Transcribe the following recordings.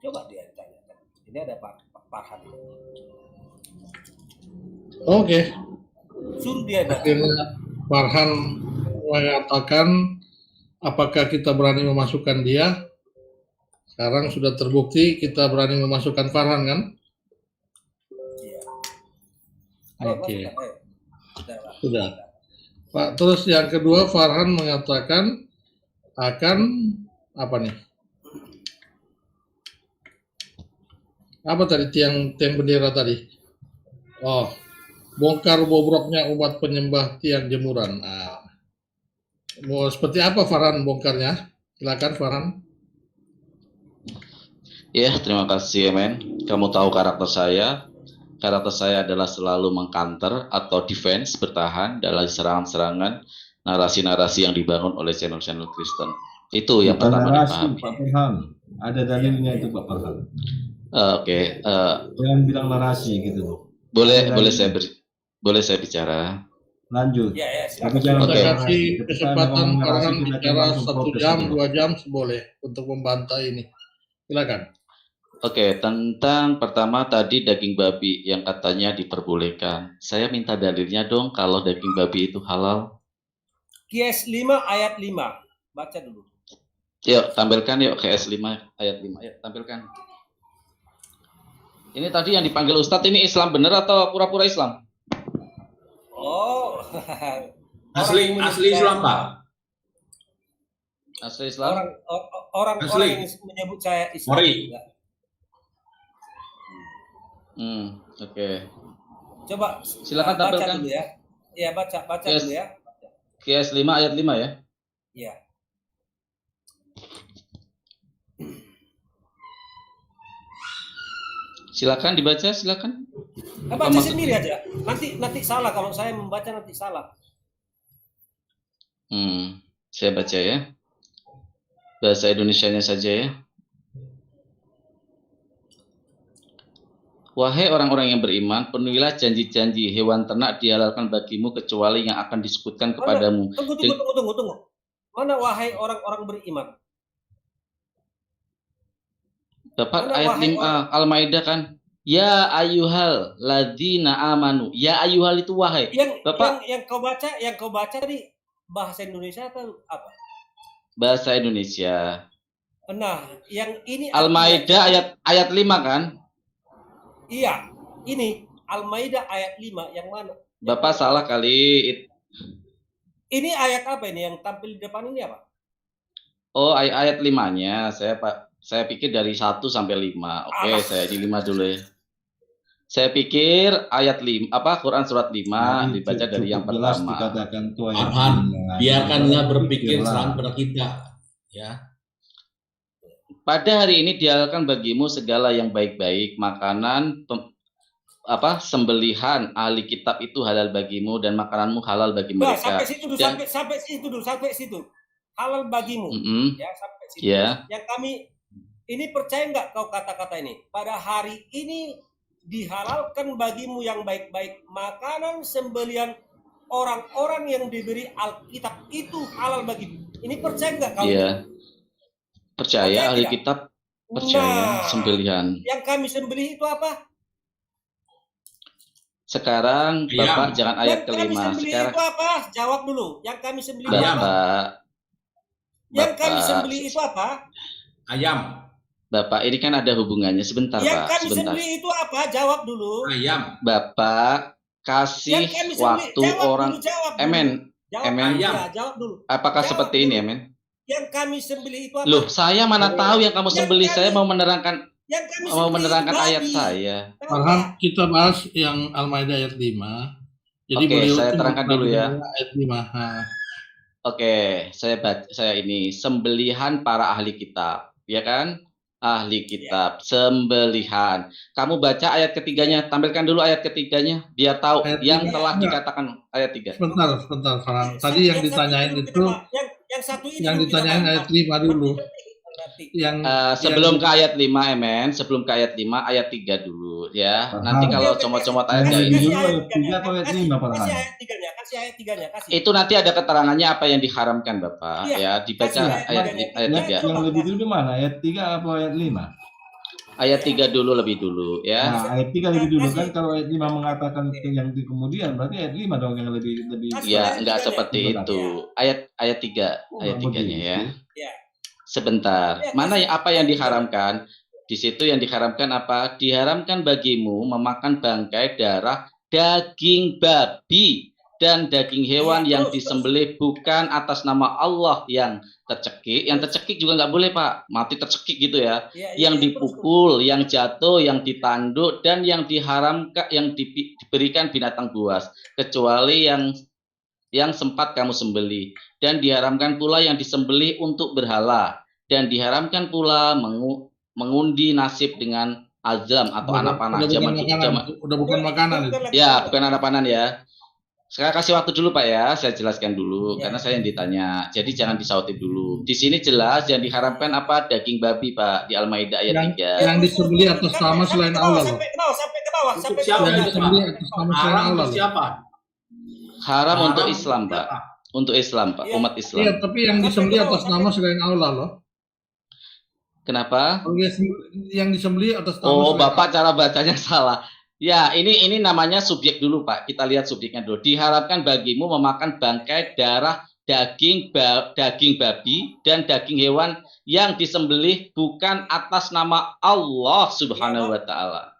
Coba dia tanyakan. Ini ada Pak Farhan. Oke. Suruh dia baca. Akhirnya Farhan mengatakan apakah kita berani memasukkan dia. Sekarang sudah terbukti kita berani memasukkan Farhan kan? Iya. Oke. Masukkan, Sudah. Pak, terus yang kedua Farhan mengatakan akan apa nih? Apa tadi tiang bendera tadi? Oh, bongkar bobroknya umat penyembah tiang jemuran. Nah, mau seperti apa Farhan bongkarnya? Silakan Farhan. Ya, terima kasih men. Kamu tahu karakter saya. Karakter saya adalah selalu mengcounter atau defense, bertahan dalam serangan-serangan narasi-narasi yang dibangun oleh channel-channel Kristen. Itu yang pertama dipahami. Pak Farhan, ada dalilnya itu Pak Farhan. Oke. Jangan bilang narasi gitu. Boleh saya bicara. Lanjut. Ya, Tapi jangan kasih kesempatan Farhan bicara 1 jam, 2 jam boleh untuk membantah ini. Silakan. Oke, tentang pertama tadi daging babi yang katanya diperbolehkan. Saya minta dalilnya dong kalau daging babi itu halal. QS 5 ayat 5. Baca dulu. Yuk, tampilkan yuk QS 5 ayat 5. Yuk, tampilkan. Ini tadi yang dipanggil Ustadz ini Islam bener atau pura-pura Islam? Oh. Asli Islam, Pak. Asli Islam. Orang yang menyebut saya Islam. Oke. Coba silakan tampilkan dulu ya. Ya, baca dulu ya. QS 5 ayat 5 ya. Iya. Silakan dibaca, silakan. Baca sendiri aja. Nanti salah kalau saya membaca nanti salah. Saya baca ya. Bahasa Indonesianya saja ya. Wahai orang-orang yang beriman, penuhilah janji-janji hewan ternak dihalalkan bagimu kecuali yang akan disebutkan kepadamu. Tunggu. Mana wahai orang-orang beriman? Bapak ayat 5 Al-Maidah kan. Ya ayyuhal ladzina amanu. Ya ayyuhal itu wahai. Bapak yang kau baca tadi bahasa Indonesia atau apa? Bahasa Indonesia. Nah, yang ini Al-Maidah ayat 5 kan? Iya, ini Al-Maidah ayat 5 yang mana? Bapak salah kali. Ini ayat apa ini yang tampil di depan ini apa? Oh, ayat 5-nya. Saya pikir dari 1 sampai 5. Oke, saya di 5 dulu ya. Saya pikir ayat 5 Quran surat 5 dibaca dari yang pertama. Farhan, biarkanlah berpikir selain pada kita, ya. Pada hari ini dihalalkan bagimu segala yang baik-baik, makanan sembelihan ahli kitab itu halal bagimu dan makananmu halal bagi mereka. Sampai situ. Halal bagimu. Ya, sampai situ. Yeah. Yang kami ini percaya nggak kau kata-kata ini? Pada hari ini dihalalkan bagimu yang baik-baik, makanan sembelihan orang-orang yang diberi Alkitab itu halal bagimu. Ini percaya nggak kau? Yeah. Percaya ahli kitab, percaya sembelihan. Yang kami sembelih itu apa? Sekarang Bapak jangan ayat kelima. Sekarang itu apa? Jawab dulu. Yang kami sembelih Bapak, itu apa? Yang kami Bapak, sembelih itu apa? Ayam. Bapak, ini kan ada hubungannya. Sebentar, Yang Pak. kami sembelih itu apa? Jawab dulu. Ayam. Bapak kasih waktu orang. Amen. Amen. Ya, jawab dulu. Apakah jawab seperti dulu. ini, Amen? Yang kami sembelih itu apa? Loh, saya mana tahu yang kamu sembelih? Saya mau menerangkan ayat saya. Farhan, kita bahas yang Al-Maidah ayat 5. Jadi oke, saya terangkan dulu ya. Ayat 5. Oke, saya ini sembelihan para ahli kitab, ya kan? Ahli kitab, sembelihan. Kamu baca ayat ketiganya, tampilkan dulu ayat ketiganya, biar tahu ayat yang telah dikatakan ayat 3. Sebentar, Farhan. Tadi yang ditanyain itu, yang ditanyain ayat 5 dulu. Sebelum ke ayat 5, Emen, sebelum ke ayat 5, ayat 3 dulu ya. Nanti kalau comot-comot ayat ini dulu ayat 3 atau ayat 5, Pak. Kasih ayat 3-nya, kasih. Itu nanti ada keterangannya apa yang diharamkan, Bapak. Ya, dibaca ayat 3. Yang lebih dulu mana? Ayat 3 atau ayat 5? Ayat 3 dulu lebih dulu ya. Nah, ayat 3 lebih dulu kan, kalau ayat 5 mengatakan yang di kemudian, berarti ayat 5 dong yang lebih Ya, enggak seperti Benar. itu. Ayat 3, Oh, ayat nggak 3-nya ya. begitu. Ya. Sebentar. Ya, Mana kasih. apa yang diharamkan? Di situ yang diharamkan apa? Diharamkan bagimu memakan bangkai, darah, daging babi dan daging hewan Iya, yang terus. disembelih bukan atas nama Allah yang tercekik. Yang tercekik juga nggak boleh, Pak. Mati tercekik gitu ya. Ya, Yang terus. dipukul, yang jatuh, yang ditanduk, dan yang diharamkan, yang diberikan binatang buas, kecuali yang sempat kamu sembelih, dan diharamkan pula yang disembelih untuk berhala, dan diharamkan pula mengundi nasib dengan azlam atau anak panah. Udah bukan makanan itu. Ya, bukan anak panah ya. Saya kasih waktu dulu Pak ya, saya jelaskan dulu karena saya yang ditanya. Jadi jangan disautin dulu. Di sini jelas yang diharamkan apa? Daging babi Pak di Al-Maidah ayat 3. Yang disembelih atas nama selain Allah loh. Sampai ke bawah. Untuk siapa Yang itu, disembelih Pak? atas nama selain Haram Allah untuk loh. siapa? Haram untuk Haram Islam Pak. siapa? Untuk Islam Pak, Iya. umat Islam. Iya, tapi yang disembelih atas nama selain Allah loh. Kenapa? Yang disembelih atas nama Oh, selain Bapak cara bacanya salah. Ya, ini namanya subjek dulu, Pak. Kita lihat subjeknya dulu. Diharapkan bagimu memakan bangkai, darah, daging babi dan daging hewan yang disembelih bukan atas nama Allah Subhanahu wa taala.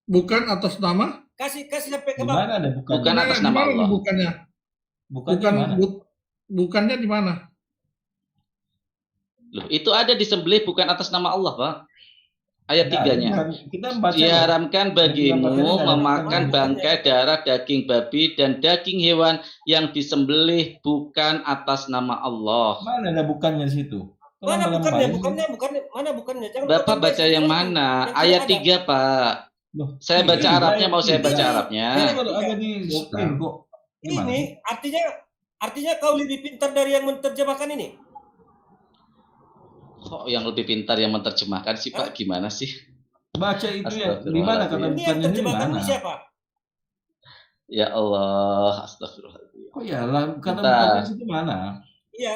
Bukan atas nama? Kasih sampai ke Di bawah. mana ada bukan? Bukan atas nama Di mana Allah. bukannya? Bukannya di mana? Loh, itu ada disembelih bukan atas nama Allah, Pak. Ayat 3-nya. Kita membaca. Diharamkan bagimu Yang memakan bacanya. bangkai, darah, daging babi dan daging hewan yang disembelih bukan atas nama Allah. Mana ada bukannya di situ? Mana Tolong bukannya? bayangin. Mana bukannya? Jangan Bapak potong baca yang mana? Yang Ayat ada. 3, Pak. Loh, Saya baca ini Arabnya, mau saya ayat baca tiga. Arabnya. Ini baru ada di screen kok. Gimana? Ini artinya kau lebih pintar dari yang menerjemahkan ini. Kok yang lebih pintar yang menerjemahkan sih, Pak? Gimana sih? Baca itu ya. Di mana kata Ini yang bukannya ini di terjemahkan mana? ini siapa? Ya Allah, astagfirullahaladzim. Oh ya lah, kata Bentar. bukannya situ mana? Ya.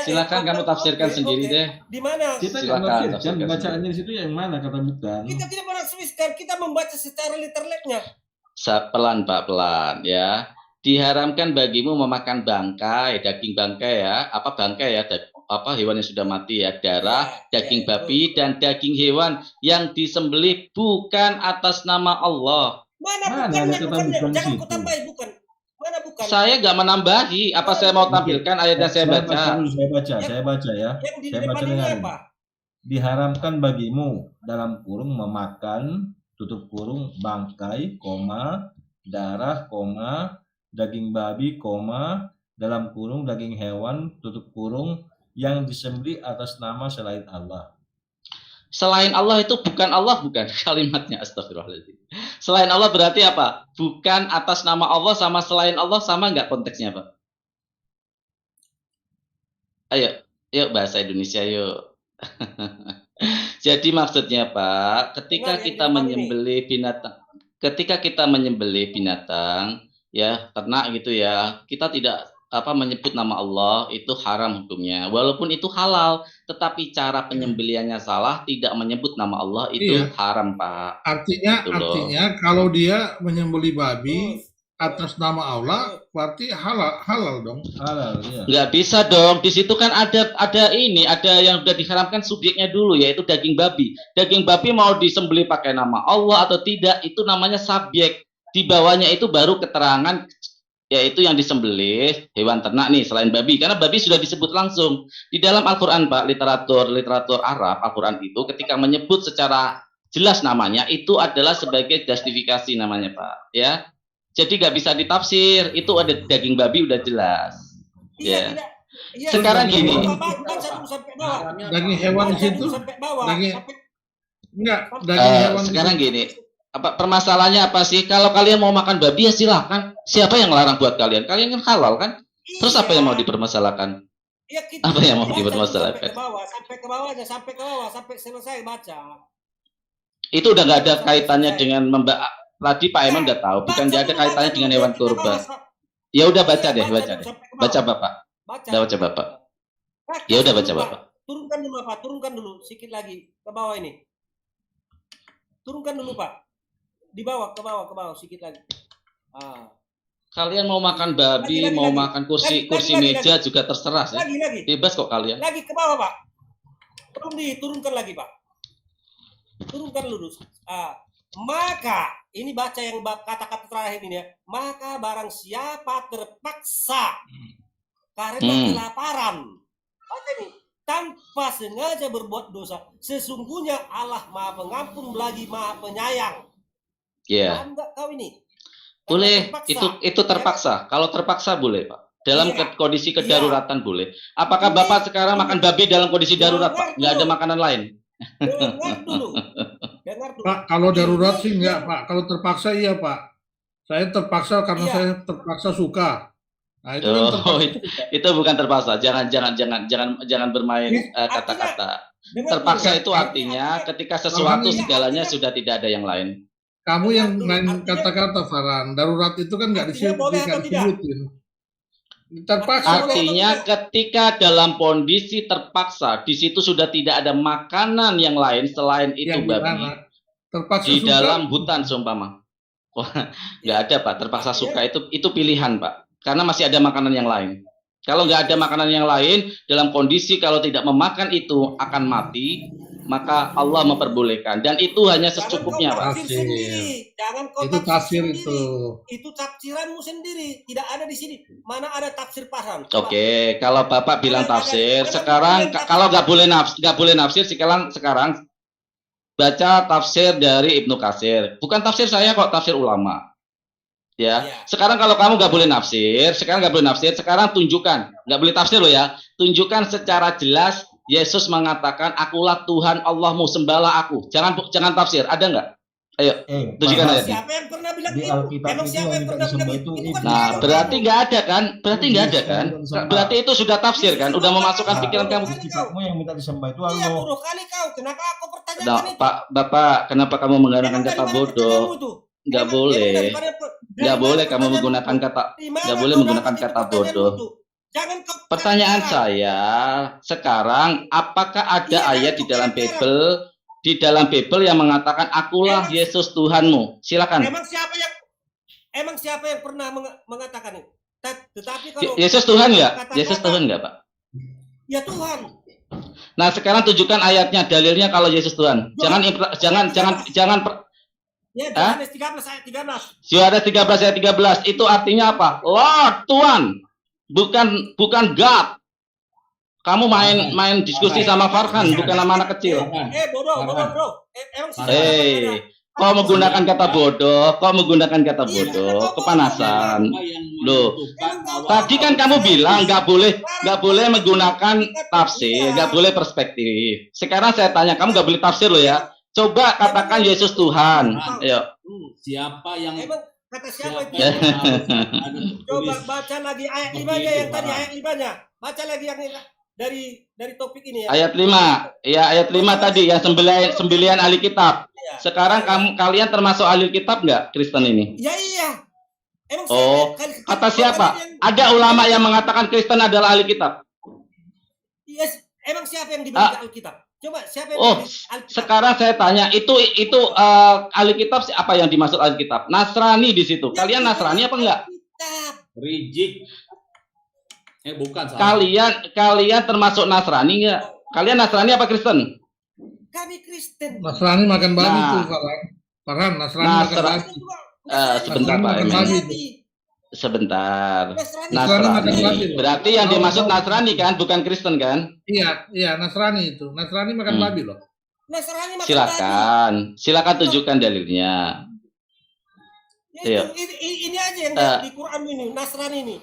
Silakan kamu tafsirkan sendiri deh. Di mana? Kita Silakan, nggak tafsirkan, tafsirkan bacaannya di situ yang mana kata bukan? Kita tidak pernah tuliskan, kita membaca secara literalnya. Pelan, Pak, pelan ya. Diharamkan bagimu memakan bangkai, daging bangkai ya. Apa bangkai ya? Hewan yang sudah mati ya, darah, daging babi dan daging hewan yang disembelih bukan atas nama Allah. Mana ada bukannya? kata Bukannya. bukan Jangan situ? ku tambahi bukan. Mana bukan? Saya nggak menambahi, apa saya mau tampilkan ayat yang saya baca. Saya baca ya. Yang di Saya baca depan ini dengan apa? diharamkan bagimu dalam kurung memakan tutup kurung bangkai, koma, darah, koma, daging babi, koma, dalam kurung daging hewan, tutup kurung yang disembelih atas nama selain Allah. Selain Allah itu bukan Allah, bukan kalimatnya, astagfirullahaladzim. Selain Allah berarti apa? Bukan atas nama Allah sama selain Allah sama nggak konteksnya, Pak? Ayo, yuk bahasa Indonesia yuk. Jadi maksudnya Pak, ketika kita menyembelih binatang, ya ternak gitu ya, kita tidak menyebut nama Allah, itu haram hukumnya. Walaupun itu halal, tetapi cara penyembelihannya salah, tidak menyebut nama Allah itu haram, Pak. Artinya kalau dia menyembelih babi atas nama Allah, berarti halal dong. Halal, ya. Nggak bisa dong. Di situ kan ada yang sudah diharamkan subjeknya dulu, yaitu daging babi. Daging babi mau disembelih pakai nama Allah atau tidak, itu namanya subjek. Di bawahnya itu baru keterangan, yaitu yang disembelih hewan ternak nih selain babi, karena babi sudah disebut langsung di dalam Al-Qur'an, Pak. Literatur Arab Al-Qur'an itu ketika menyebut secara jelas namanya itu adalah sebagai justifikasi namanya, Pak, ya. Jadi nggak bisa ditafsir, itu ada daging babi udah jelas. Ya. Sekarang gini, daging hewan itu sekarang gini, permasalahannya apa sih? Kalau kalian mau makan babi ya silahkan. Siapa yang larang buat kalian? Kalian kan halal kan? Terus apa yang mau dipermasalahkan? Apa yang mau dipermasalahkan? Sampai ke bawah, sampai selesai baca. Itu udah nggak ada kaitannya dengan tadi Pak Eman udah tahu, bukan nggak ada kaitannya dengan hewan kurban. Ya udah baca deh. Baca Bapak. Udah baca Bapak. Ya udah baca Bapak. Turunkan dulu sikit lagi ke bawah ini. Turunkan dulu Pak. Di bawah, ke bawah sedikit lagi. Kalian mau makan babi, Lagi, mau lagi. makan kursi Lagi, meja juga terserah sih. Lagi. Bebas kok kalian. Lagi ke bawah Pak. Tolong diturunkan lagi Pak. Turunkan lurus. Maka ini baca yang kata-kata terakhir ini ya. Maka barang siapa terpaksa karena kelaparan, baca ini, tanpa sengaja berbuat dosa, sesungguhnya Allah Maha Pengampun lagi Maha Penyayang. Iya. Paham nggak kau ini? Boleh, Terpaksa. itu terpaksa. Kalau terpaksa boleh, Pak. Dalam kondisi kedaruratan boleh. Apakah Ini- Bapak sekarang makan babi dalam kondisi darurat, Dengar Pak? Nggak ada dulu. makanan lain. Dengar dulu. Pak, kalau darurat sih enggak, Pak. Kalau terpaksa iya, Pak. Saya terpaksa karena Iya. saya terpaksa suka. Nah, itu kan terpaksa. Itu bukan terpaksa. Jangan bermain kata-kata. Dengar Terpaksa dulu. itu artinya ketika sesuatu Artinya- segalanya sudah tidak ada yang lain. Kamu yang Artinya- main kata-kata, Farhan. Darurat itu kan nggak Artinya boleh atau tidak? disebutin. Terpaksa. Artinya ketika dalam kondisi terpaksa, di situ sudah tidak ada makanan yang lain selain itu Yang babi. gimana? Terpaksa Di suka. dalam hutan seumpama. Wah, nggak ada Pak. Terpaksa suka itu pilihan Pak. Karena masih ada makanan yang lain. Kalau nggak ada makanan yang lain, dalam kondisi kalau tidak memakan itu akan mati, maka Allah memperbolehkan. Dan itu hanya secukupnya Pak. Tafsir. Jangan kau Itu tafsir sendiri. itu. Itu tafsiranmu sendiri. Tidak ada di sini. Mana ada tafsir Farhan? Oke, kalau Bapak bilang Ada- tafsir, ada- sekarang ada- kalau nggak boleh nafsir, sekarang baca tafsir dari Ibnu Katsir. Bukan tafsir saya kok, tafsir ulama. Ya. Iya. Sekarang kalau kamu nggak boleh nafsir, sekarang tunjukkan, nggak boleh tafsir loh ya. Tunjukkan secara jelas Yesus mengatakan, "Akulah Tuhan Allahmu, sembahlah aku." Jangan tafsir. Ada nggak? Ayo, tunjukkan Farhan, ayat. Siapa yang pernah bilang Di itu? Alkitab Emang itu siapa yang yang minta pernah bilang disembah itu? itu Itu kan Nah, kamu. berarti nggak ada kan? Berarti itu sudah tafsir kan? Udah memasukkan Nah, pikiran kamu. Kitabmu yang minta disembah itu Iya, Allah. bodoh kali kau. Kenapa aku Nah, pertanyakan itu? Pak, Bapak, kenapa kamu menggunakan Emang kata dari mana bodoh? pertanyaanmu itu? Nggak Emang boleh. dari Nggak mana boleh kamu pertanyaanmu menggunakan itu? kata. Di mana nggak boleh kau menggunakan dapat itu kata pertanyaanmu bodoh. itu? Jangan kau Pertanyaan sekarang. saya sekarang, apakah ada Iya, ayat kan, di dalam sekarang. Bible yang mengatakan akulah Emang- Yesus Tuhanmu? Silakan. Emang siapa yang pernah mengatakan itu? Tetapi kalau Yesus Tuhan nggak? kata-kata- Yesus Tuhan nggak, Pak? Ya Tuhan. Nah, sekarang tunjukkan ayatnya, dalilnya kalau Yesus Tuhan. Jangan Ya Yohanes 13 ayat 13. Yohanes 13 ayat 13 itu artinya apa? Lord, Tuhan. Bukan God. Kamu main diskusi sama Farhan, bukan sama anak kecil. Bodoh. Emang siapa Hei, yang kau menggunakan kata bodoh, Iya, kepanasan. Loh, tadi kan kamu bilang nggak boleh menggunakan tafsir, nggak boleh perspektif. Sekarang saya tanya, kamu nggak boleh tafsir loh ya. Coba katakan Yesus Tuhan. Ayo. Siapa yang Emang kata siapa itu? harus ada Coba tertulis? baca lagi ayat Seperti 5-nya itu, yang tadi Farhan. ayat 5-nya. Baca lagi yang dari topik ini ya. Ayat 5. Ya, ayat 5 tadi yang sembilan ahli kitab. Iya. Sekarang kalian termasuk ahli kitab nggak, Kristen ini? Ya iya. Emang Oh, kata siapa? Ada ulama yang mengatakan Kristen adalah ahli kitab. Yes, emang siapa yang diberi Alkitab? Coba siapa yang Oh, diberi Alkitab? sekarang saya tanya, itu ahli kitab apa yang dimaksud ahli kitab? Nasrani di situ. Ya, Kalian Nasrani apa enggak? Alkitab. Reject. Bukan salah. Kalian termasuk Nasrani enggak? Kalian Nasrani apa Kristen? Kami Kristen. Nasrani makan babi Nah. tuh, Farhan. Farhan, Nasrani makan babi. Sebentar, Pak. Makan babi tuh. Sebentar. Nasrani makan babi Nasrani. loh. Berarti yang dimaksud Nasrani kan, bukan Kristen kan? Iya, Nasrani itu. Nasrani makan babi loh. Nasrani makan babi. Silakan tunjukkan dalilnya. Ya, Iya. ini aja yang di Quran ini, Nasrani ini.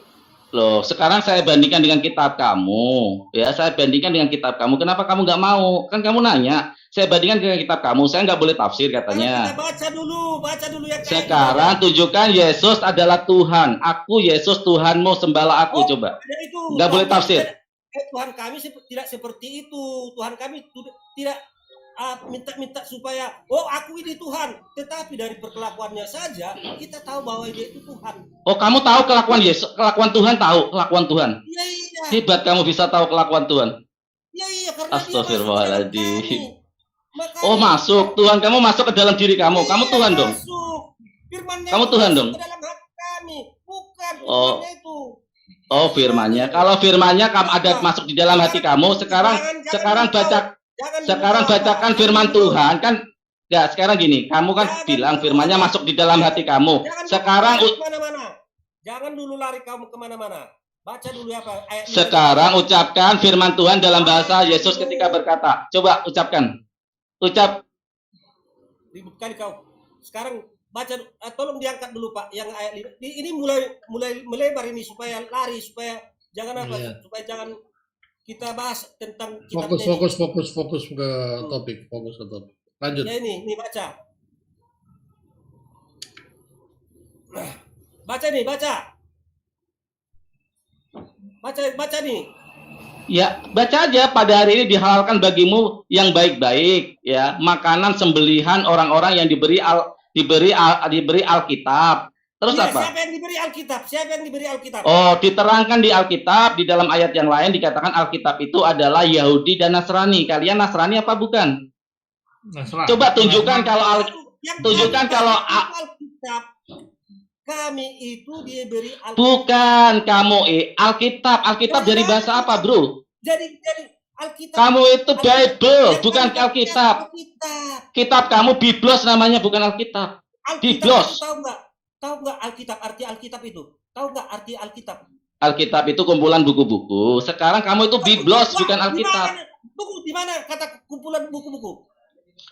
Loh, sekarang saya bandingkan dengan kitab kamu. Ya, saya bandingkan dengan kitab kamu. Kenapa kamu nggak mau? Kan kamu nanya. Saya bandingkan dengan kitab kamu. Saya nggak boleh tafsir katanya. Kita baca dulu yang Sekarang tunjukkan Yesus adalah Tuhan. Aku Yesus Tuhanmu, sembahlah aku. Coba. Nggak boleh tafsir. Tuhan kami tidak seperti itu. Tuhan kami tidak minta supaya aku ini Tuhan, tetapi dari perkelakuannya saja kita tahu bahwa dia itu Tuhan. Oh, kamu tahu kelakuan Yesus, kelakuan Tuhan, tahu kelakuan Tuhan. Iya. Hebat kamu bisa tahu kelakuan Tuhan. Iya, karena Astagfirullahaladzim. Makanya Oh, masuk. Tuhan kamu masuk ke dalam diri kamu. Kamu iya, Tuhan dong. masuk. Firman-Nya Kamu itu Tuhan masuk dong. ke dalam hati kami. Bukan Oh. firman-Nya itu. Oh, firmannya. Kalau firmannya kamu ada masuk di dalam hati kamu, sekarang sekarang bacakan firman Tuhan kan. Ya, sekarang gini, kamu kan Jangan bilang dulu firmannya apa? masuk di dalam hati kamu. Sekarang Sekarang kemana-mana. Jangan dulu lari kamu kemana-mana. Baca dulu apa ayat ini. sekarang ucapkan firman Tuhan dalam bahasa Yesus ketika berkata. Coba ucapkan. Ucap. Ribut kali kau. Sekarang baca, tolong diangkat dulu Pak yang ayat ini mulai melebar ini supaya lari, supaya jangan apa, Iya. supaya jangan kita bahas tentang kitab ini. Fokus ke topik, fokus ke topik. Lanjut. Ya ini baca. Baca nih, baca. Baca nih. Ya, baca aja pada hari ini dihalalkan bagimu yang baik-baik ya, makanan sembelihan orang-orang yang diberi Alkitab. Terus Ya, apa? siapa yang diberi Alkitab? Siapa yang diberi Alkitab? Oh, diterangkan di Alkitab, di dalam ayat yang lain dikatakan Alkitab itu adalah Yahudi dan Nasrani. Kalian Nasrani apa bukan? Coba tunjukkan kalau tunjukkan kalau Alkitab kami itu diberi Alkitab. bukan kamu Alkitab dari bahasa apa, Bro? Jadi Alkitab. Kamu itu Bible, bukan Alkitab. Kitab kamu Biblos namanya, bukan Alkitab. Biblos. Tahu nggak Alkitab, arti Alkitab itu? Tahu nggak arti Alkitab? Alkitab itu kumpulan buku-buku. Sekarang kamu itu Biblos, bukan Alkitab. Di mana kata kumpulan buku-buku?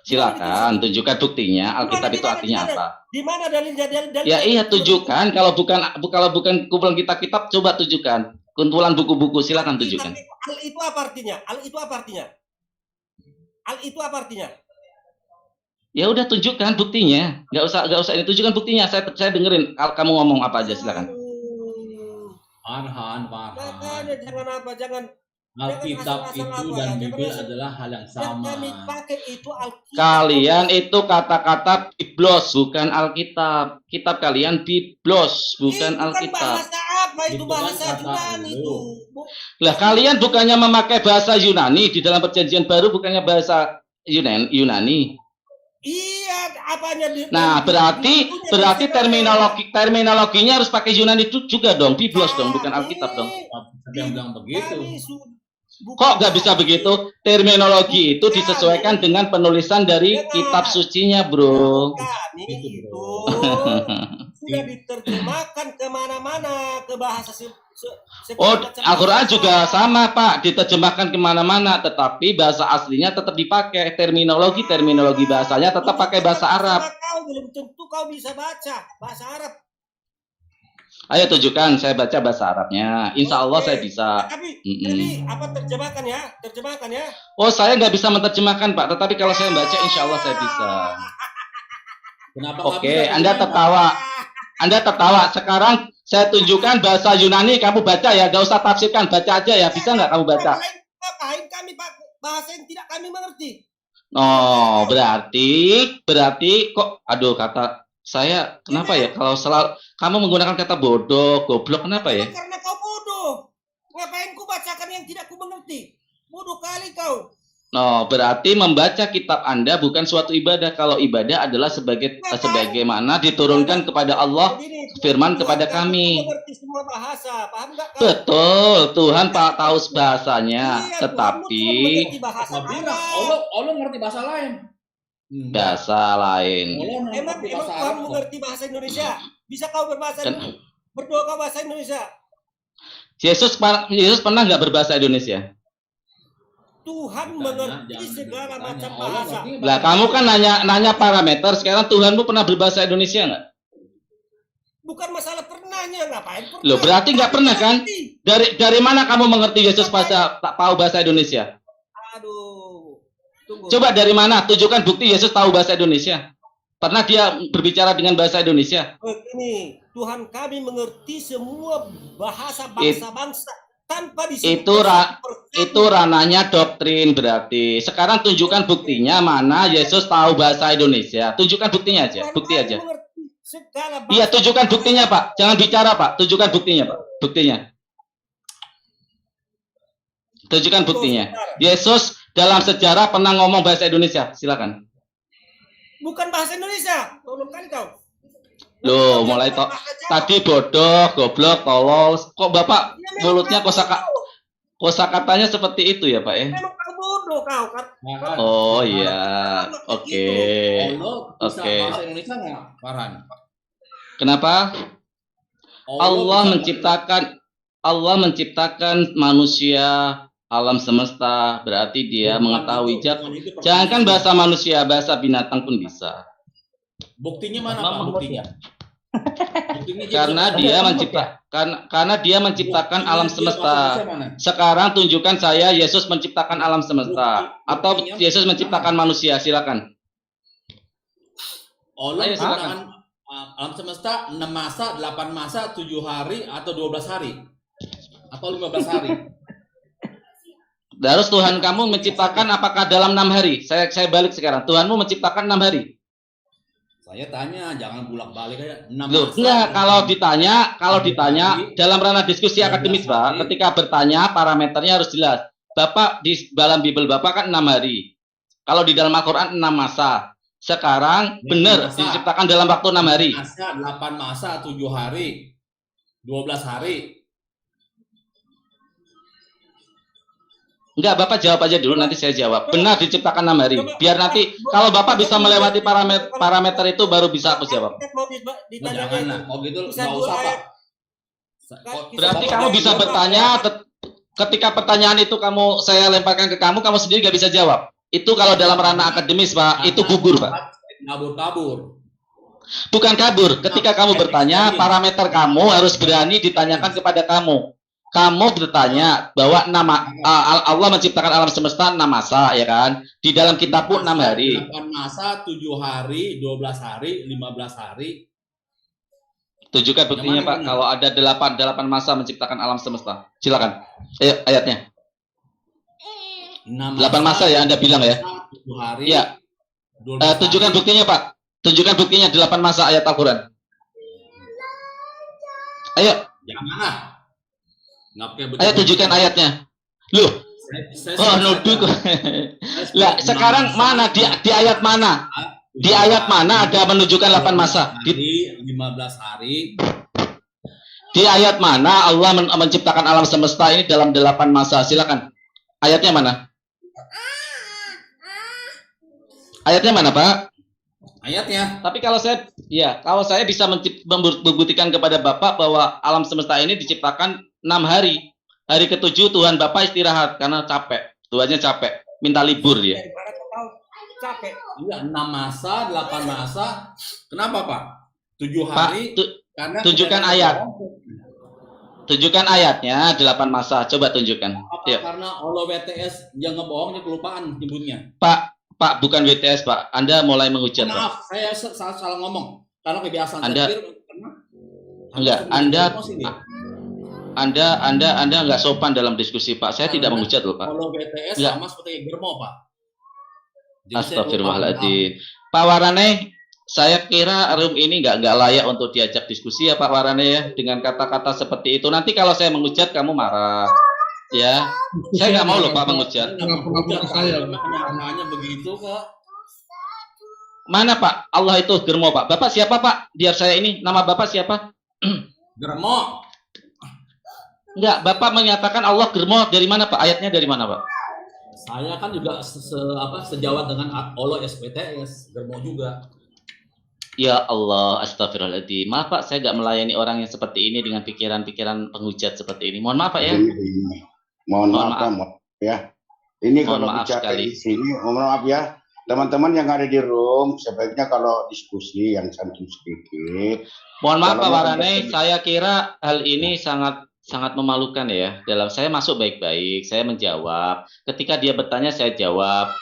Silakan tunjukkan buktinya. Alkitab itu artinya apa? Di mana dalilnya? Ya iya, tunjukkan. Kalau bukan kumpulan kitab-kitab, coba tunjukkan. Kumpulan buku-buku, silakan tunjukkan. Al itu apa artinya? Al itu apa artinya? Al itu apa artinya? Ya udah, tunjukkan buktinya. Nggak usah ini, tunjukkan buktinya. Saya dengerin kamu ngomong apa aja, silakan. Farhan. Makanya jangan Alkitab asal-asal itu apa, dan jangan Bible asal- adalah hal yang Yang sama. kami pakai itu Alkitab. Kalian itu kata-kata Biblos, bukan Alkitab. Kitab kalian Biblos, bukan Alkitab. Bahasa apa itu? Itu kan Bahasa kata Yunani lu. itu. Lah kalian bukannya memakai bahasa Yunani di dalam perjanjian baru, bukannya bahasa Yunani. Iya, apanya? Nah, berarti terminologinya harus pakai Yunani juga dong, Biblos dong, bukan Alkitab dong. Siapa yang bilang begitu? Kok nggak bisa begitu? Terminologi itu disesuaikan dengan penulisan dari kitab sucinya, bro. Kami Itu, itu bro. sudah diterjemahkan kemana-mana ke bahasa Oh, Al-Quran juga sama, Pak, diterjemahkan kemana-mana, tetapi bahasa aslinya tetap dipakai, terminologi bahasanya tetap pakai bahasa Arab. Kau belum tentu kau bisa baca bahasa Arab. Ayo tunjukkan, saya baca bahasa Arabnya. Insya Allah saya bisa. Tapi Mm-mm. apa terjemahkan ya? Oh, saya nggak bisa menerjemahkan, Pak, tetapi kalau saya baca, insya Allah saya bisa. Kenapa nggak Oke, bisa Anda terjemahkan? tertawa. Sekarang saya tunjukkan bahasa Yunani, kamu baca ya, gak usah tafsirkan, baca aja ya. Bisa nggak kamu baca? Ngapain kami pakai bahasa yang tidak kami mengerti? Oh, berarti kok, aduh, kata saya, kenapa ya? Kalau selalu kamu menggunakan kata bodoh, goblok, kenapa ya? Karena kau bodoh. Ngapain ku bacakan yang tidak ku mengerti? Bodoh kali kau. No, berarti membaca kitab Anda bukan suatu ibadah. Kalau ibadah adalah sebagaimana diturunkan kepada Allah firman kepada kami. Mengerti semua bahasa, paham nggak kau? Betul, Tuhan Pak tahu bahasanya, Iya, tetapi Tuhanmu cuma mengerti bahasa Saya bilang, Arab. Allah ngerti bahasa lain. bahasa lain. Allah Emang ngerti bahasa Tuhan Arab kok. mengerti bahasa Indonesia? Bisa kau berdoa kau bahasa Indonesia? Yesus pernah nggak berbahasa Indonesia? Tuhan Tanya, mengerti jangan segala tanya. macam Allah bahasa. ngerti Lah kamu kan nanya parameter. Sekarang Tuhanmu pernah berbahasa Indonesia nggak? Bukan masalah pernahnya, ngapain pernah? Loh, berarti nggak pernah, kan? Dari mana kamu mengerti Yesus tahu bahasa Indonesia? Aduh. Tunggu. Coba dari mana? Tunjukkan bukti Yesus tahu bahasa Indonesia. Pernah dia berbicara dengan bahasa Indonesia? Begini, Tuhan kami mengerti semua bahasa bangsa-bangsa tanpa Itu ranahnya doktrin berarti. Sekarang tunjukkan buktinya mana Yesus tahu bahasa Indonesia. Tunjukkan buktinya aja, bukti aja. Iya, tunjukkan buktinya, Pak. Jangan bicara, Pak. Tunjukkan buktinya, Pak. Buktinya. Tunjukkan buktinya. Yesus dalam sejarah pernah ngomong bahasa Indonesia? Silakan. Bukan bahasa Indonesia. Tolong kali kau. Loh, mulai tadi bodoh, goblok, tolol. Kok Bapak Ya, memang mulutnya kau kosakatanya seperti itu ya, Pak ya? Memang kau bodoh kau kan. Farhan, Oh iya, oke. Allah bisa Oke. bahasa Indonesia nggak, Farhan? Kenapa? Allah bisa- menciptakan manusia alam semesta, berarti dia Bukan mengetahui itu, bukan itu jangan pertanyaannya. bahasa manusia, bahasa binatang pun bisa. Buktinya mana Pak? Buktinya? Buktinya Karena bisa dia bahasa karena dia menciptakan Buktinya alam dia semesta. bahasa Indonesia mana? Sekarang tunjukkan saya Yesus menciptakan alam semesta atau Buktinya- Yesus menciptakan manusia, silakan. Allah Ayo, menciptakan alam semesta 6 masa, 8 masa, 7 hari atau 12 hari atau 15 hari. Terus Tuhan kamu menciptakan apakah dalam 6 hari? Saya balik sekarang. Tuhanmu menciptakan 6 hari. Saya tanya, jangan bolak-balik aja. 6 Loh, masa, enggak, kalau 6 ditanya dalam ranah diskusi akademis, Pak, ketika bertanya parameternya harus jelas. Bapak di dalam Bible Bapak kan 6 hari. Kalau di dalam Al-Qur'an 6 masa. Sekarang benar masa. diciptakan dalam waktu 6 hari. masa, 8 masa, 7 hari, 12 hari. Enggak, Bapak jawab aja dulu, nanti saya jawab. Benar diciptakan 6 hari. Biar nanti kalau Bapak bisa melewati parameter itu baru bisa aku jawab. Mau Nah, ditanya jangan lah, mau gitu Bisa nggak dua usah Pak. ayat. Berarti Bapak kamu bisa jawab. bertanya ketika pertanyaan itu saya lemparkan ke kamu sendiri nggak bisa jawab. Itu kalau dalam ranah akademis, Pak, itu gugur, Pak. Kabur-kabur. Bukan kabur. Ketika kamu bertanya, parameter kamu harus berani ditanyakan kepada kamu. Kamu bertanya bahwa Allah menciptakan alam semesta 6 masa, ya kan? Di dalam kitab pun 6 hari. 8 masa, 7 hari, 12 hari, 15 hari. Tunjukkan buktinya, Yang mana Pak. yang benar? Kalau ada 8 masa menciptakan alam semesta. Silakan. Ayo, ayatnya. 8 masa ya Anda bilang ya? 7 hari. Iya. 12 Tunjukkan hari. buktinya, Pak. Tunjukkan buktinya 8 masa ayat Al-Quran. Ayo, Jangan lah. Nggak pakai betul. ayo tunjukkan ayatnya. Loh, nuduh kok. Lah, sekarang mana di ayat mana? Di ayat mana ada menunjukkan 8 masa? Di 15 hari. Di ayat mana Allah menciptakan alam semesta ini dalam 8 masa? Silakan. Ayatnya mana? Ayatnya mana, Pak? Ayatnya. Tapi kalau saya bisa membuktikan kepada Bapak bahwa alam semesta ini diciptakan 6 hari. Hari ke-7 Tuhan Bapak istirahat karena capek. Tuhannya capek, minta libur dia. Daripada kau capek. Iya, 6 masa, 8 masa. Kenapa, Pak? 7 Pak, hari. Karena tunjukkan kita- ayat. Tunjukkan ayatnya 8 masa. Coba tunjukkan. Apa? Yuk. Karena Allah WTS yang ngebohong dia kelupaan nyebutnya. Pak, bukan WTS, Pak. Anda mulai menghujat, Pak. Maaf, saya salah ngomong. Karena kebiasaan Anda- saya Enggak, Anda nggak sopan dalam diskusi, Pak. Saya tidak menghujat loh, Pak. Kalau BTS Enggak. sama seperti Germo, Pak. Jadi saya Astagfirullahaladzim. Pak Warane, saya kira room ini nggak layak untuk diajak diskusi ya, Pak Warane ya, dengan kata-kata seperti itu. Nanti kalau saya menghujat, kamu marah. Ya, saya nggak mau loh, Pak, menghujat. Kenapa saya? Hanya begitu kok. Mana, Pak? Allah itu Germo, Pak. Bapak siapa, Pak? Biar saya ini. Nama Bapak siapa? Germo. Enggak, Bapak menyatakan Allah Germo dari mana, Pak? Ayatnya dari mana, Pak? Saya kan juga sejawat dengan Allah SPTS, Germo juga. Ya Allah, astagfirullahaladzim. Maaf, Pak, saya nggak melayani orang yang seperti ini dengan pikiran-pikiran penghujat seperti ini. Mohon maaf, Pak ya. Mohon Mohon maaf, Pak, mohon maaf ya. Ini Mohon kalau maaf bicara sekali. di sini, mohon maaf ya. Teman-teman yang ada di room, sebaiknya kalau diskusi yang santun sedikit. Mohon maaf, Kalau Pak mau Warane, bertanya- saya kira hal ini sangat memalukan ya. Dalam saya masuk baik-baik, saya menjawab. Ketika dia bertanya, saya jawab.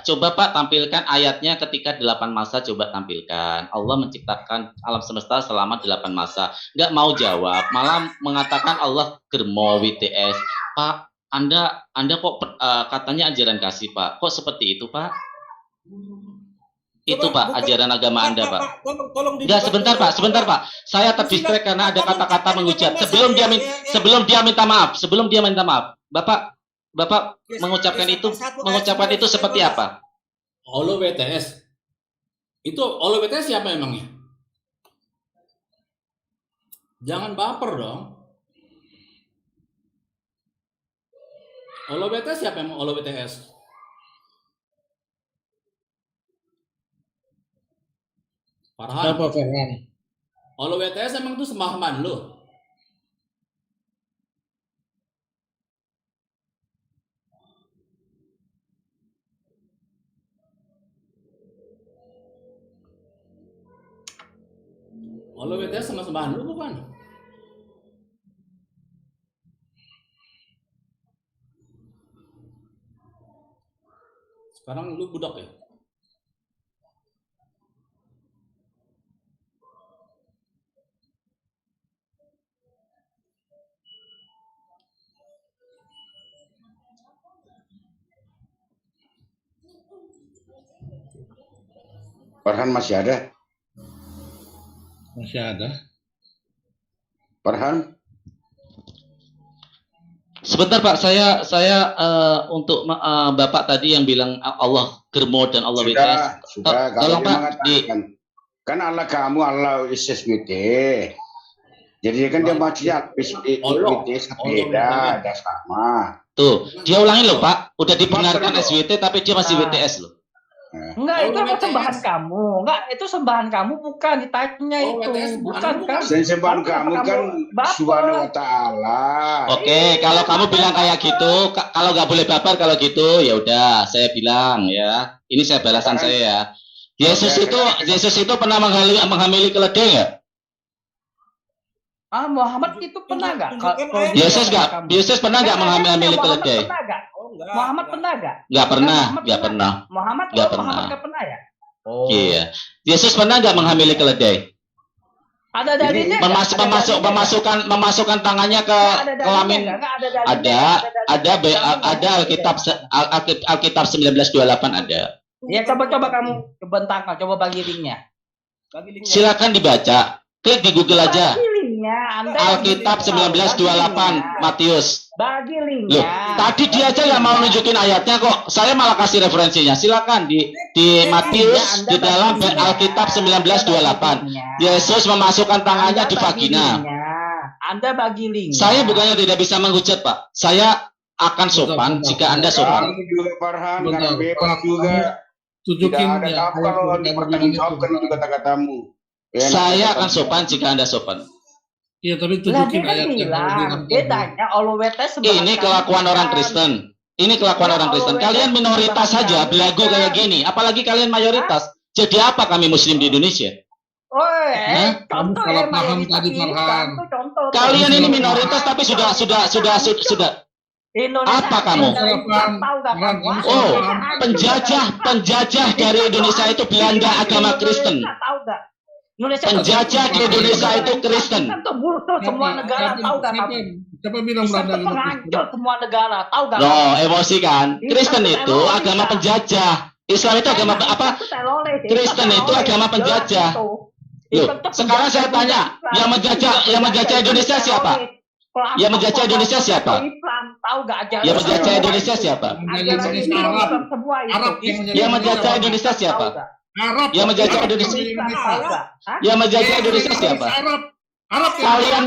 Coba Pak tampilkan ayatnya ketika 8 masa, coba tampilkan. Allah menciptakan alam semesta selama 8 masa. Nggak mau jawab, malah mengatakan Allah Germo WTS. Pak, Anda kok katanya ajaran kasih, Pak. Kok seperti itu, Pak? Itu Pak, ajaran agama Anda, Pak. Tolong Enggak, sebentar Pak. Saya terdistract karena ada kata-kata menghujat. Sebelum dia minta maaf. Bapak, Bapak mengucapkan itu seperti apa? Olo WTS. Itu Olo WTS siapa emangnya? Jangan baper dong. Olo WTS siapa emang Olo WTS? Farhan. Siapa Farhan? Olo WTS emang itu semahaman lo. Olo WTS sama sembahan lu bukan? Sekarang lu budak ya? Farhan masih ada? Masih ada. Farhan? Sebentar Pak, saya untuk Bapak tadi yang bilang Allah germo dan Allah WTS. Sudah. Tolong Kalau Pak, mengatakan, kan Allah kamu Allah ISSWT. Jadi kan dia maksudnya Allah. ISSWT beda, ada sama. tuh, dia ulangin loh Pak, udah dibenarkan SWT tapi dia masih WTS loh. Enggak, itu apa WTS. sembahan kamu? Enggak, itu sembahan kamu bukan ditanya Oh, itu. WTS Bukan kan? Dan sembahan Kenapa kamu kan baper? Subhanahu wa ta'ala. Oke, kalau kamu bilang kayak gitu, kalau nggak boleh baper kalau gitu, ya udah, saya bilang ya, ini saya balasan saya ya. Yesus itu pernah menghamili keledai nggak? Ah, Muhammad itu pernah enggak? Tunjukkan ayat. Yesus pernah nggak menghamili keledai? Pernah enggak? Oh, enggak. Muhammad pernah enggak? Nggak pernah. Muhammad Nggak Muhammad pernah. enggak pernah ya? Oh. Iya. Yesus pernah nggak menghamili keledai? Ada dalilnya enggak? Memasukkan tangannya ke kelamin. Ada Alkitab 1928 ada. Ya coba kamu bentangkan, coba bagi linknya. Bagi linknya. Silakan dibaca. Klik di Google aja. Bagi linknya, Anda Alkitab 1928 Matius. Bagi Loh, linknya. tadi dia aja yang mau nunjukin ayatnya kok. Saya malah kasih referensinya. Silakan di Matius di dalam Alkitab 1928. Yesus memasukkan tangannya di vagina. Anda bagi linknya. Saya bukannya tidak bisa menghujat, Pak. Saya akan sopan jika Anda sopan. Kamu juga Farhan, Bentar, karena bebas juga. Tunjukin Tidak ada ya, apa kalau ayat yang dipertanggungjawabkan bilang itu itu. kata-katamu. Ya, Saya akan sopan jika Anda sopan. Iya, tapi Lah tunjukin dia kan ayat yang bilang, dia tanya Oluwetes Ini kelakuan orang Kristen. Ini kelakuan orang Kristen. Kalian minoritas saja belagu kayak gini, apalagi kalian mayoritas. Jadi apa kami Muslim di Indonesia? Oh, Kamu contoh salah ya, paham mayoritas tadi, ini, Farhan. contoh. Kalian ini minoritas tapi sudah. Indonesia Apa kamu? tahu nggak kamu? Oh, penjajah dari Indonesia itu Belanda agama Kristen. Tahu nggak? Indonesia Penjajah di Indonesia itu Kristen. Kan terbunuh semua negara, tahu nggak kamu? Siapa bilang Bisa Belanda itu penghancur semua negara, tahu nggak? No, emosi kan? Kristen itu agama penjajah. Islam itu agama apa? Kristen itu agama penjajah. Loh, sekarang saya tanya, yang menjajah Indonesia siapa? Yang menjajah Indonesia siapa? Islam, tahu nggak ajaran? Yang menjajah Indonesia siapa? Ajaran Islam semua itu. Arab Yang menjajah Indonesia siapa? Arab. Yang menjajah Arab Indonesia. yang Indonesia. Yang menjajah Indonesia siapa? Arab yang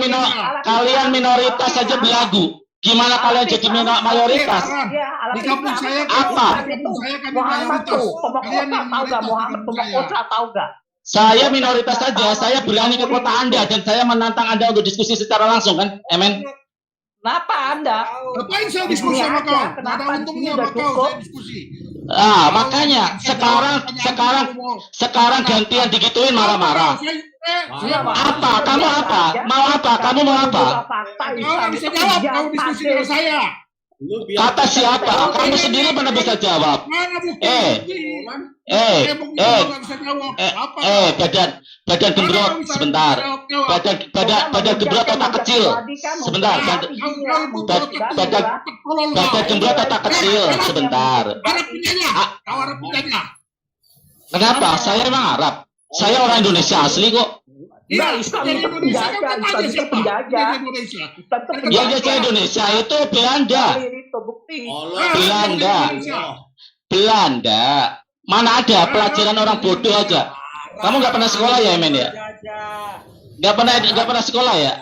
Kalian minoritas saja belagu. Gimana kalian jadi mayoritas? Di kampung saya Apa? Di kampung saya kami Muhammad mayoritas. tuh, Kalian yang tahu nggak Muhammad di kampung saya. Pemokosa, tahu nggak? Saya minoritas saja. Saya berani ke kota Anda dan saya menantang Anda untuk diskusi secara langsung kan? Amen. Kenapa Anda? Ngapain saya diskusi sama kau? Nggak ada Kenapa? untungnya Ini udah sama kau cukup. saya diskusi. Makanya sekarang gantian digituin marah-marah. Apa? Kamu apa? Mau apa? Kamu mau apa? Kau bisa jawab, kau diskusi dengan saya. Lu biar Kata siapa? Kamu sendiri mana bisa jawab? Mana bukti? Badan gembrot sebentar. Badan gembrot otak kecil. Sebentar. Badan gembrot otak kecil sebentar. Arab punyanya. Kau Arab punyanya. Kenapa? Saya emang Arab. Saya orang Indonesia asli kok. Nah, Iya, Islam yang itu Indonesia kan penjajah, kata aja Islam itu siapa? penjajah. Yang Indonesia. Islam itu Yang penjajah. jajah Indonesia itu Belanda. Dalil itu bukti. Allah. Belanda. Belanda. Mana ada pelajaran orang bodoh aja. Kamu nggak pernah sekolah ya, Men ya? Nggak pernah sekolah ya?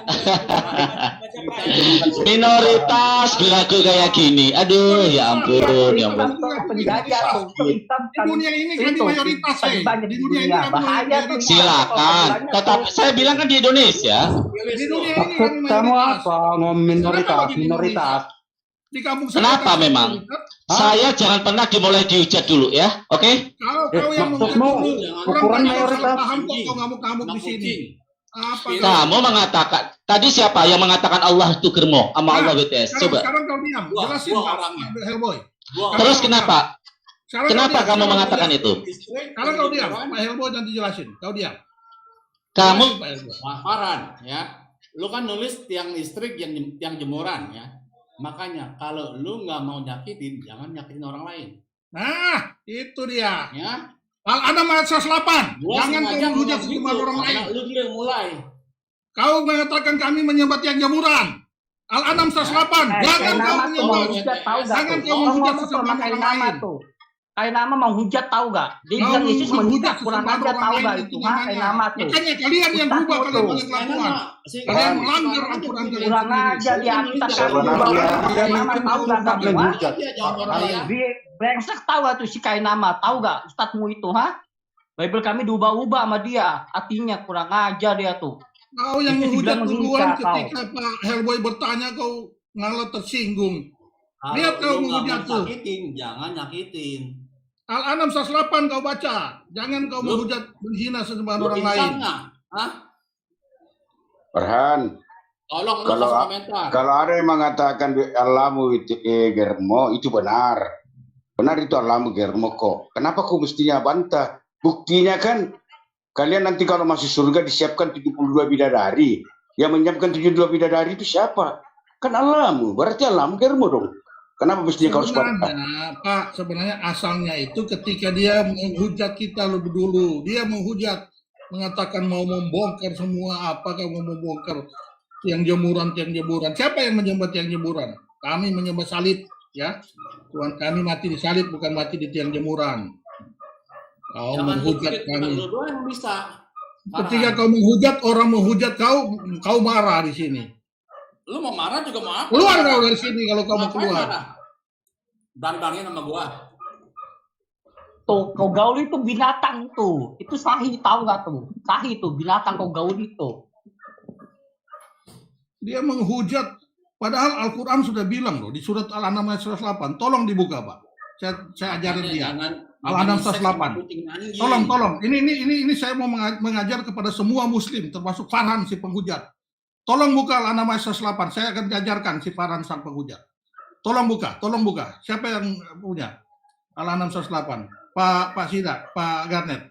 Minoritas belagu kayak gini. Aduh, ya ampun, ya Islam ampun. itu penjajah tuh. Islam Di dunia ini kami itu, mayoritas, tadi banyak di di dunia ini dunia. kami Bahaya tuh. mayoritas. Silakan. Tetap saya bilang kan di Indonesia. Di dunia ini Maksud kami kamu mayoritas. apa? Mau minoritas, Kenapa di minoritas. Di kampung saya Kenapa kan memang? mayoritas. Saya jangan pernah dimulai dihujat dulu ya, oke? Kau yang maksudmu menghujat dulu. ukuran Orang mayoritas. paham kok kau ngamuk-ngamuk di sini. Apa? Kamu mengatakan tadi siapa yang mengatakan Allah itu germo sama Allah BTS? Coba. Sekarang kau diam. Gua Jelasin Pak orangnya. Hellboy. Terus kenapa? Sekarang Kenapa kau diam. kamu mengatakan itu? Sekarang kau diam. Pak Hellboy nanti jelasin. Kau diam. Kamu Jelasin, Pak Hellboy. Wah, Farhan, ya. Lu kan nulis tiang listrik yang jemuran ya. Makanya kalau lu nggak mau nyakitin, jangan nyakitin orang lain. Nah, itu dia. Ya. Al-Anam ayat 108. Gua Jangan kau sengaja menghujat ngomong sesama gitu, orang lain. karena lu dulu yang mulai. Kau mengatakan kami menyembah tiang jemuran. Al-Anam 108. Jangan kau nama tuh mau menyembah. hujat tahu gak Jangan tuh? kau Ngomong menghujat tuh sesama sama kayak orang nama lain. tuh. Kayak nama mau hujat tahu gak? Dia Kau bilang Yesus menghujat menghujat kurang sesama aja orang tahu lain gak itu itu? Kayak namanya. nama tuh. Makanya kalian yang Ustaz berubah, tuh. kalian punya kelakuan. Kalian melanggar Al-Quran kalian Kurang sendiri. aja dia kita Sebenarnya kayak nama tahu gak kamu? ha? menghujat. Dia brengsek tahu gak tuh si kayak nama tahu gak Ustadzmu itu ha? Bible kami diubah-ubah sama dia. Artinya kurang aja dia tuh. Kau yang Itu menghujat dibilang duluan menghina kau. ketika Pak Hellboy bertanya kau malah tersinggung. Kalau Lihat kau lu nggak menghujat mau tuh. nyakitin, jangan nyakitin. Al-Anam 108 kau baca. Jangan kau Lu- menghujat menghina sesembahan Lu orang insan lain. nggak? Hah? Farhan, Tolong lu Kalau- kasih komentar. kalau ada yang mengatakan Allahmu itu germo, itu benar. Benar itu Allahmu germo kok. Kenapa kau mestinya bantah? Buktinya kan kalian nanti kalau masuk surga disiapkan 72 bidadari. Yang menyiapkan 72 bidadari itu siapa? Kan Allahmu. Berarti Allahmu germo dong. Kenapa mestinya kau harus bantah? Sebenarnya, Pak, sebenarnya asalnya itu ketika dia menghujat kita lebih dulu. Dia menghujat, mengatakan mau membongkar semua, apakah mau membongkar tiang jemuran. Siapa yang menyembah tiang jemuran? Kami menyembah salib, ya. Tuhan kami mati di salib, bukan mati di tiang jemuran. Kau Jangan menghujat dikit, bukan kami. lu doang yang bisa. Ketika Farhan, kau menghujat, orang menghujat kau marah di sini. lu mau marah juga mau apa? Keluar kau dari sini kalau kau mau Ngapain keluar. marah? Bareng-barengin sama gua. Tuh kau gaul itu binatang tuh. Itu sahih tahu gak tuh? Sahih tuh binatang kau gaul itu. Dia menghujat, padahal Al-Quran sudah bilang loh di surat Al-An'am ayat 108. Tolong dibuka, Pak. Saya ajarin dia. Al-An'am 108. Tolong. Ini saya mau mengajar kepada semua Muslim, termasuk Farhan si penghujat. Tolong buka Al-An'am ayat 108. Saya akan ajarkan si Farhan sang penghujat. Tolong buka. Siapa yang punya Al-An'am 108? Pak Sida, Pak Garnet.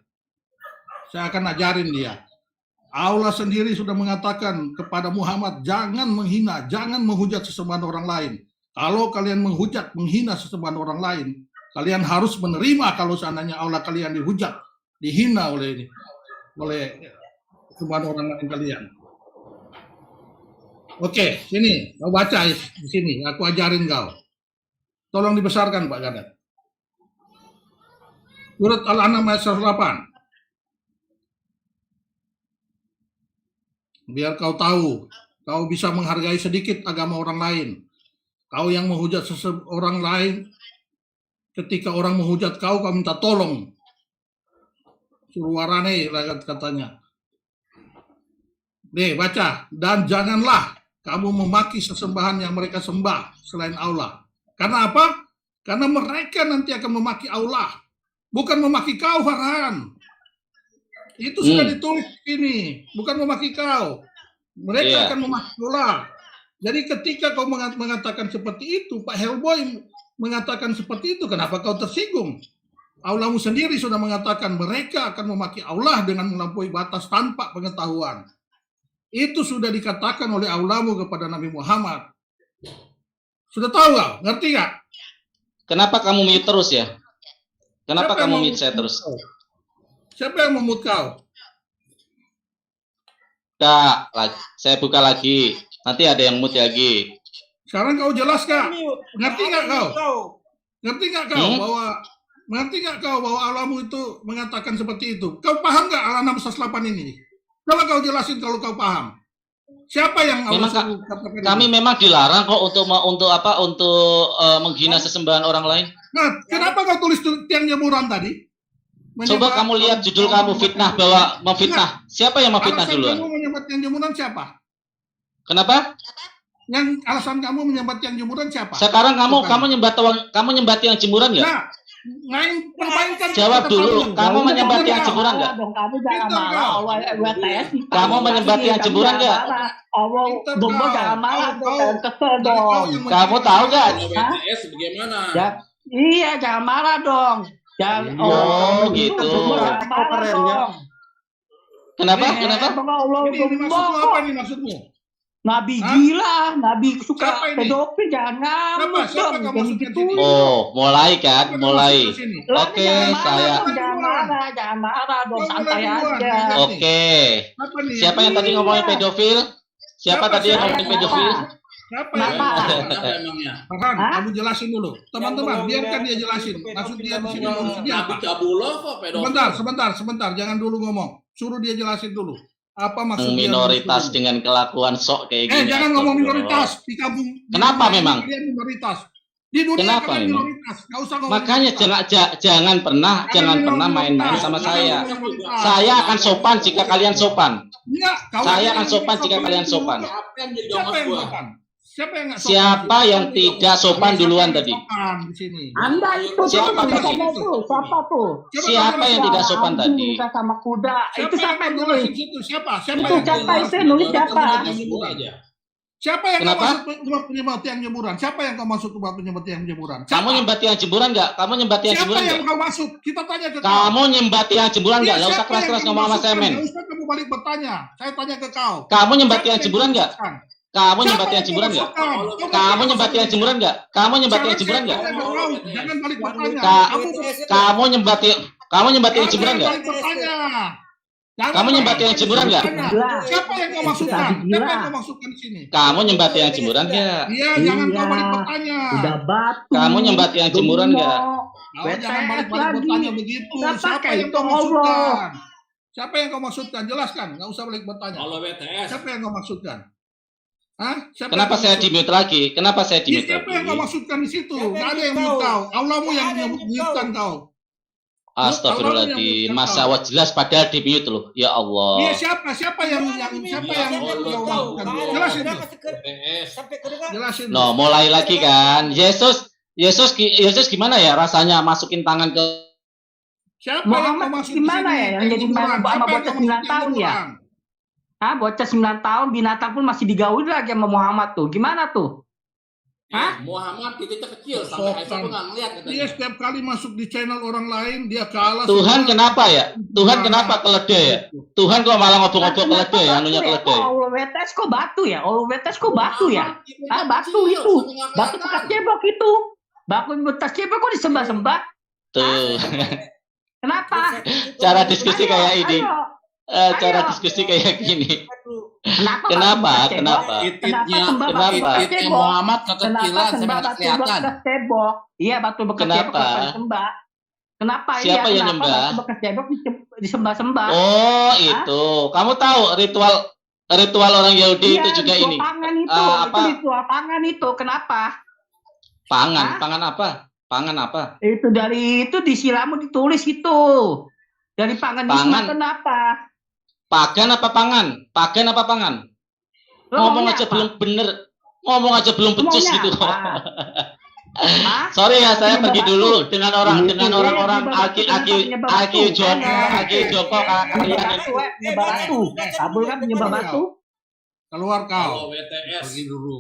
Saya akan ajarin dia. Allah sendiri sudah mengatakan kepada Muhammad, jangan menghina, jangan menghujat sesembahan orang lain. Kalau kalian menghujat, menghina sesembahan orang lain, kalian harus menerima kalau seandainya Allah kalian dihujat, dihina oleh sesembahan orang lain kalian. Oke, sini, kau baca di sini, aku ajarin kau. Tolong dibesarkan Pak Gadat. Surat Al-An'am ayat 108. Biar kau tahu, kau bisa menghargai sedikit agama orang lain. Kau yang menghujat seseorang lain, ketika orang menghujat kau minta tolong. Suruwarane katanya. Nih, baca. Dan janganlah kamu memaki sesembahan yang mereka sembah selain Allah. Karena apa? Karena mereka nanti akan memaki Allah. Bukan memaki kau, Farhan. Itu sudah ditulis ini. Bukan memaki kau. Mereka akan memaki Allah. Jadi ketika kau mengatakan seperti itu, Pak Hellboy mengatakan seperti itu, kenapa kau tersinggung? Allahmu sendiri sudah mengatakan mereka akan memaki Allah dengan melampaui batas tanpa pengetahuan. Itu sudah dikatakan oleh Allahmu kepada Nabi Muhammad. Sudah tahu gak? Ngerti gak? Kenapa kamu mute terus ya? Kenapa Siapa yang kamu mau mute saya terus? Siapa yang memut kau? Saya buka lagi. Nanti ada yang mute lagi. Sekarang kau jelas Kak. Ini Ngerti nggak kau? Ngerti nggak kau Hmm? bahwa Allahmu itu mengatakan seperti itu? Kau paham nggak Allah 618 ini? Coba kau jelasin kalau kau paham. Siapa yang Allah Memang, Kak, suruh katakan Kami itu? memang dilarang kok untuk menghina sesembahan orang lain. Nah, kenapa kau tulis tiang jemuran tadi? Coba kamu lihat judul kamu fitnah bahwa memfitnah. Siapa yang memfitnah Alasan duluan? kamu menyembah tiang jemuran siapa? Kenapa? Yang alasan kamu menyembah tiang jemuran siapa? Sekarang kamu Bukan. nyembah tiang jemuran nggak? Nah, permainkan Jawab kata dulu. kamu. Kamu menyembah Pintar tiang kau. jemuran nggak? Dong, kamu jangan Pintar marah. kau. WTS Kamu menyembah tiang jemuran nggak? Allah, Pintar Bobo kau. jangan marah Kau- dong, jangan kesel Dari kau dong. yang Kamu mencari tahu nggak? Kalau WTS bagaimana? Ya, iya, jangan marah dong. Jangan Oh, gitu. Bobo jangan marah Kerennya. dong. Kenapa? Ini- Kenapa? Allah, Ini maksudmu apa nih maksudmu? Nabi Hah? gila, Nabi suka Siapa ini? pedofil, jangan ngamuk Siapa dong. kamu Jangan maksudkan gitu. sini? Oh, mulai kan? Siapa Mulai. yang masuk ke sini? Lah, Oke, jangan marah saya- dong, jangan marah dong, Kau santai mulai duluan, aja. Mega. Oke. Apa nih? Siapa yang tadi ngomongin pedofil? Siapa tadi yang ngomongin Siapa? pedofil? Siapa Kenapa? yang Kenapa emangnya? Farhan, Hah? kamu jelasin dulu. Teman-teman, Yang biarkan dia mengambil jelasin. pedofil Maksud dia di sini namanya- maksudnya apa? Nabi Cabullah kok pedofil. Sebentar. Jangan dulu ngomong. Suruh dia jelasin dulu. Apa maksud dia? Minoritas dulu? dengan kelakuan sok kayak gini. Jangan ngomong Astagfirullah. minoritas di kampung. di Kenapa dunia memang? Kalian minoritas. Di dunia Kenapa kalian memang? minoritas. Nggak usah ngomong Makanya minoritas. jangan pernah main-main sama saya. Saya akan sopan jika kalian sopan. Enggak, kau Saya yang akan sopan jika sopan kalian dulu. sopan. Apa yang jadi Siapa domas yang gua? sopan? Siapa yang nggak sopan? Siapa yang tidak sopan duluan Siapa yang tadi? sopan di sini? Anda itu Siapa tuh, tadi? siapa tuh? Siapa tuh? Coba Siapa kamu yang jelasin. tidak sopan Anjing tadi? nikah sama kuda. Itu siapa yang nulis nulis? di situ? Siapa? Itu yang siapa nulis? itu nulis siapa? Sebut aja. Siapa yang Kenapa? kau maksud buat penyembah tiang jemuran? Siapa yang kau maksud buat penyembah tiang jemuran? Kamu nyembah tiang jemuran nggak? Kamu nyembah tiang Siapa jemuran yang nggak? kau maksud? Kita tanya ke kau. Kamu nyembah tiang jemuran nggak? Iya, Nggak usah siapa keras-keras yang ngomong sama kau saya, maksudkan? men. Nggak usah kamu balik bertanya. Saya tanya ke kau. Kamu nyembah Siapa tiang yang jemuran kau nggak? maksudkan? Kamu Siapa nyembah tiang yang kau jemuran nggak? maksudkan? Kamu nyembah tiang jemuran nggak? Kamu nyembah tiang Sekarang jemuran saya nggak? tanya ke kau. Jangan balik bertanya. Ka- Kamu Kamu nyembah tiang jangan jemuran nggak? balik bertanya. Jangan Kamu nyembah balik tiang jemuran nggak? bertanya. Siapa yang kau maksudkan? Siapa yang kau maksudkan di sini? Kamu nyembah tiang jemuran nggak? Iya, jangan Iya. kau balik bertanya. Udah batu. Kamu nyembah tiang jemuran nggak? Kau jangan balik-balik lagi. bertanya begitu. Nggak Siapa pakai yang itu kau Allah. maksudkan? Siapa yang kau maksudkan? Jelaskan. Nggak usah balik bertanya. Kalau WTS, Siapa yang kau maksudkan? Hah? Siapa Kenapa yang kau saya maksud- di-mute lagi? Kenapa saya Iya, di-mute siapa yang kau lagi? maksudkan di situ? Siapa Nggak yang ada yang tahu? mute kau. Allahmu yang Nggak ada yang mute-kan kau. Astagfirullahaladzim, Masa awal jelas padahal di-mute loh. Ya Iya, Allah. siapa yang kau maksudkan? Jelasin tuh. WTS, Sampai kedengar. Jelasin. No, mulai lagi kan. Yesus gimana ya rasanya masukin tangan ke Siapa yang Muhammad kau maksud gimana di sini? ya yang jadi Jemuran. sama Siapa yang bocah kau 9 maksud tahun ya? jemuran? Hah, bocah 9 tahun binatang pun masih digauli lagi sama Muhammad tuh. Gimana tuh? Hah? Muhammad titiknya kecil sampai Aisyah Sopan. tuh nggak ngeliat Dia katanya. setiap kali masuk di channel orang lain, dia kalah. Tuhan semua. kenapa ya? Tuhan kenapa keledai ya? Tuhan kok malah ngobrol-ngobrol Kenapa keledai ya, anunya batu keledai. Kok Allah WTS kok batu ya? Allah WTS kok batu ya? Ah, batu itu. Batu bekas cebok itu. Batu bekas cebok kok disembah-sembah? Tuh, Kenapa? cara diskusi kayak ini. Ayo. Cara Ayo. diskusi kayak gini. Kenapa? Kenapa? batu bekas cebok? Kenapa? Titiknya sembah Kenapa? batu bekas titiknya cebok? Muhammad Kenapa kekecilan sampai sembah nggak batu kelihatan. bekas cebok? Iya, batu bekas Kenapa? cebok kenapa disembah? Kenapa? Siapa iya, yang kenapa nyembah? batu bekas cebok disembah-sembah? Oh, itu. Kamu tahu ritual orang Yahudi Iya, itu juga ritual ini. pangan itu. Ah, Itu apa? ritual pangan itu. Kenapa? Pangan, Hah? pangan apa? Pangan apa? Itu dari itu di Silamu ditulis itu. Dari paganisme Pangan. kenapa? Pagan apa pangan? Pagan apa pangan? Lo Ngomong maunya aja apa? belum bener. Ngomong aja belum becus Maunya gitu. apa? Hah? Sorry ya, saya Penyembah pergi batu. dulu dengan Ini orang-orang penyembah batu, penyembah batu. Aki Joko kalian. Penyembah batu. Kabul kan penyembah batu. Keluar kau. Kalau WTS, Pergi dulu.